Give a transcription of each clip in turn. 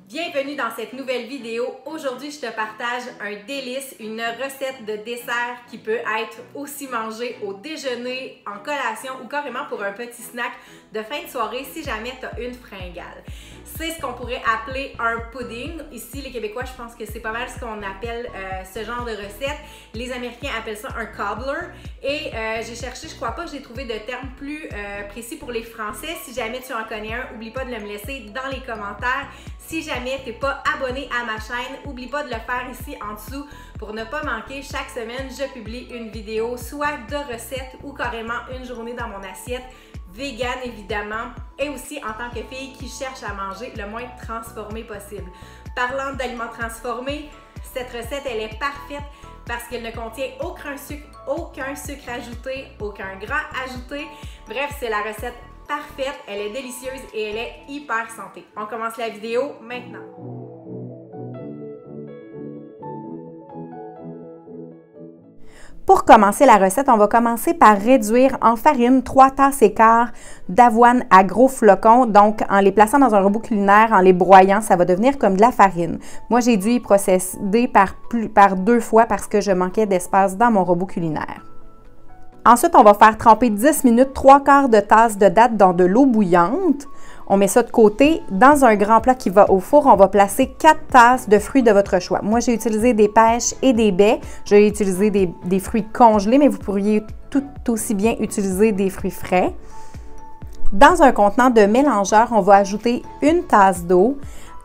Bienvenue dans cette nouvelle vidéo. Aujourd'hui, je te partage un délice, une recette de dessert qui peut être aussi mangée au déjeuner, en collation ou carrément pour un petit snack de fin de soirée si jamais tu as une fringale. C'est ce qu'on pourrait appeler un pudding. Ici, les Québécois, je pense que c'est pas mal ce qu'on appelle ce genre de recette. Les Américains appellent ça un cobbler. Et j'ai cherché, je crois pas que j'ai trouvé de terme plus précis pour les Français. Si jamais tu en connais un, oublie pas de le me laisser dans les commentaires. Si jamais tu n'es pas abonné à ma chaîne, oublie pas de le faire ici en dessous pour ne pas manquer. Chaque semaine, je publie une vidéo, soit de recettes ou carrément une journée dans mon assiette, vegan évidemment, et aussi en tant que fille qui cherche à manger le moins transformé possible. Parlant d'aliments transformés, cette recette, elle est parfaite parce qu'elle ne contient aucun sucre ajouté, aucun gras ajouté. Bref, c'est la recette parfaite, elle est délicieuse et elle est hyper santé. On commence la vidéo maintenant. Pour commencer la recette, on va commencer par réduire en farine 3 tasses et quart d'avoine à gros flocons. Donc, en les plaçant dans un robot culinaire, en les broyant, ça va devenir comme de la farine. Moi, j'ai dû y procéder par 2 fois parce que je manquais d'espace dans mon robot culinaire. Ensuite, on va faire tremper 10 minutes 3/4 de tasse de dattes dans de l'eau bouillante. On met ça de côté. Dans un grand plat qui va au four, on va placer 4 tasses de fruits de votre choix. Moi, j'ai utilisé des pêches et des baies. J'ai utilisé des fruits congelés, mais vous pourriez tout aussi bien utiliser des fruits frais. Dans un contenant de mélangeur, on va ajouter une tasse d'eau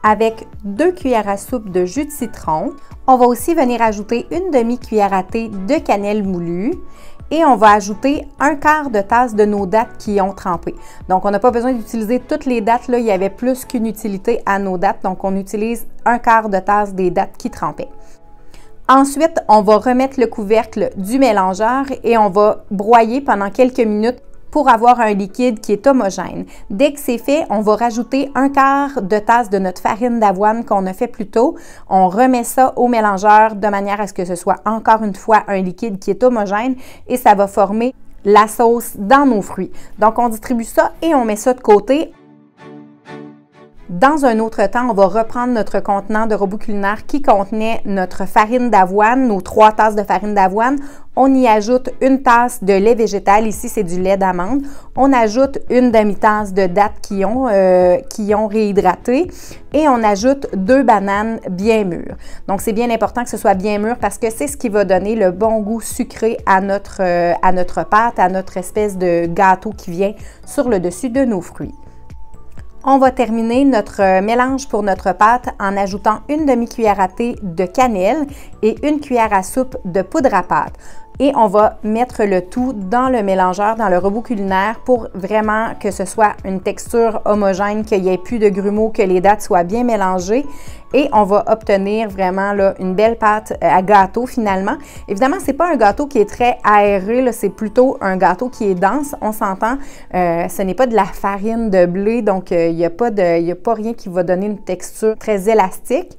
avec 2 cuillères à soupe de jus de citron. On va aussi venir ajouter une demi-cuillère à thé de cannelle moulue. Et on va ajouter 1/4 de tasse de nos dattes qui ont trempé. Donc, on n'a pas besoin d'utiliser toutes les dattes. Là, il y avait plus qu'une utilité à nos dattes. Donc, on utilise 1/4 de tasse des dattes qui trempaient. Ensuite, on va remettre le couvercle du mélangeur et on va broyer pendant quelques minutes pour avoir un liquide qui est homogène. Dès que c'est fait, on va rajouter 1/4 de tasse de notre farine d'avoine qu'on a fait plus tôt. On remet ça au mélangeur de manière à ce que ce soit encore une fois un liquide qui est homogène et ça va former la sauce dans nos fruits. Donc, on distribue ça et on met ça de côté. Dans un autre temps, on va reprendre notre contenant de robot culinaire qui contenait notre farine d'avoine, nos 3 tasses de farine d'avoine. On y ajoute une tasse de lait végétal. Ici, c'est du lait d'amande. On ajoute une demi-tasse de dattes qui ont réhydraté et on ajoute 2 bananes bien mûres. Donc, c'est bien important que ce soit bien mûr parce que c'est ce qui va donner le bon goût sucré à notre pâte, à notre espèce de gâteau qui vient sur le dessus de nos fruits. On va terminer notre mélange pour notre pâte en ajoutant une demi-cuillère à thé de cannelle et une cuillère à soupe de poudre à pâte. Et on va mettre le tout dans le mélangeur, dans le robot culinaire pour vraiment que ce soit une texture homogène, qu'il n'y ait plus de grumeaux, que les dattes soient bien mélangées. Et on va obtenir vraiment là, une belle pâte à gâteau finalement. Évidemment, ce n'est pas un gâteau qui est très aéré, c'est plutôt un gâteau qui est dense, on s'entend. Ce n'est pas de la farine de blé, donc il n'y a pas rien qui va donner une texture très élastique.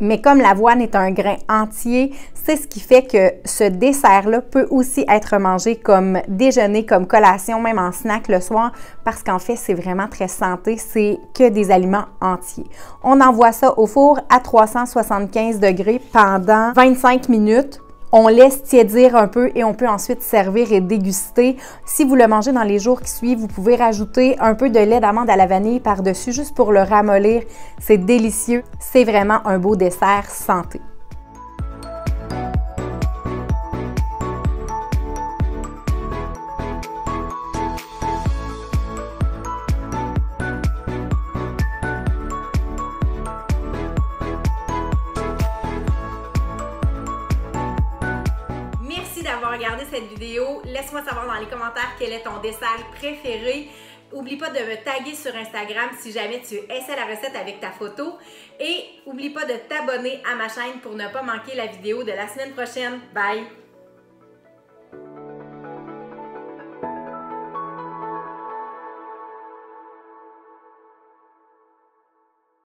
Mais comme l'avoine est un grain entier, c'est ce qui fait que ce dessert-là peut aussi être mangé comme déjeuner, comme collation, même en snack le soir, parce qu'en fait, c'est vraiment très santé, c'est que des aliments entiers. On envoie ça au four à 375 degrés pendant 25 minutes. On laisse tiédir un peu et on peut ensuite servir et déguster. Si vous le mangez dans les jours qui suivent, vous pouvez rajouter un peu de lait d'amande à la vanille par-dessus juste pour le ramollir. C'est délicieux. C'est vraiment un beau dessert santé. D'avoir regardé cette vidéo. Laisse-moi savoir dans les commentaires quel est ton dessert préféré. N'oublie pas de me taguer sur Instagram si jamais tu essaies la recette avec ta photo. Et n'oublie pas de t'abonner à ma chaîne pour ne pas manquer la vidéo de la semaine prochaine. Bye!